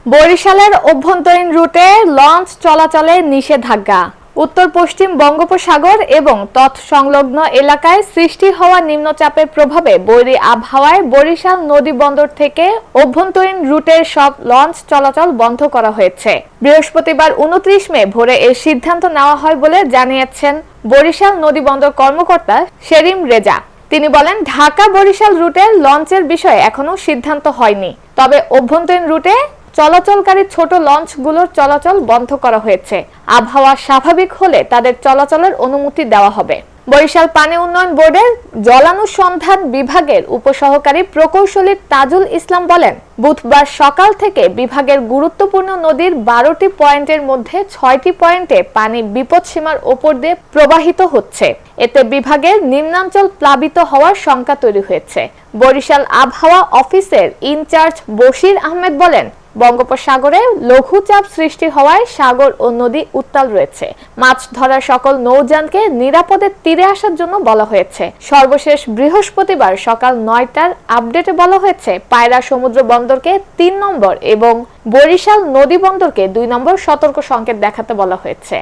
বরিশালের অভ্যন্তরীণ রুটে লঞ্চ চলাচলে নিষেধাজ্ঞা। উত্তর পশ্চিম বঙ্গোপসাগর এবং তৎসংলগ্ন এলাকায় সৃষ্টি হওয়া নিম্নচাপের প্রভাবে বৈরী আবহাওয়ায় বরিশাল নদীবন্দর থেকে অভ্যন্তরীণ রুটের সব লঞ্চ চলাচল বন্ধ করা হয়েছে। বৃহস্পতিবার 29 মে ভোরে এই সিদ্ধান্ত নেওয়া হয় বলে জানিয়েছেন বরিশাল নদীবন্দর কর্মকর্তা শেরিম রেজা। তিনি বলেন, ঢাকা বরিশাল রুটের লঞ্চের বিষয়ে এখনো সিদ্ধান্ত হয়নি, তবে অভ্যন্তরীণ রুটে চলাচলকারী ছোট লঞ্চগুলোর চলাচল বন্ধ করা হয়েছে। আবহাওয়া স্বাভাবিক হলে তাদের চলাচলের অনুমতি দেওয়া হবে। বরিশাল পানি উন্নয়ন বোর্ডের জলানুসন্ধান বিভাগের উপসহকারী প্রকৌশলী তাজুল ইসলাম বলেন, বুধবার সকাল থেকে বিভাগের গুরুত্বপূর্ণ নদীর 12টি পয়েন্টের মধ্যে 6টি পয়েন্টে পানি বিপদসীমার ওপর দিয়ে প্রবাহিত হচ্ছে। এতে বিভাগের নিম্নাঞ্চল প্লাবিত হওয়ার শঙ্কা তৈরি হয়েছে। বরিশাল আবহাওয়া অফিসের ইনচার্জ বশির আহমেদ বলেন, বঙ্গোপসাগরে লঘুচাপ সৃষ্টি হওয়ায় সাগর ও নদী উত্তাল রয়েছে। মাছ ধরার সকল নৌযানকে নিরাপদে তীরে আসার জন্য বলা হয়েছে। সর্বশেষ বৃহস্পতিবার সকাল 9টার আপডেটে বলা হয়েছে, পায়রা সমুদ্র বন্দরকে 3 নম্বর এবং বরিশাল নদী বন্দরকে 2 নম্বর সতর্ক সংকেত দেখাতে বলা হয়েছে।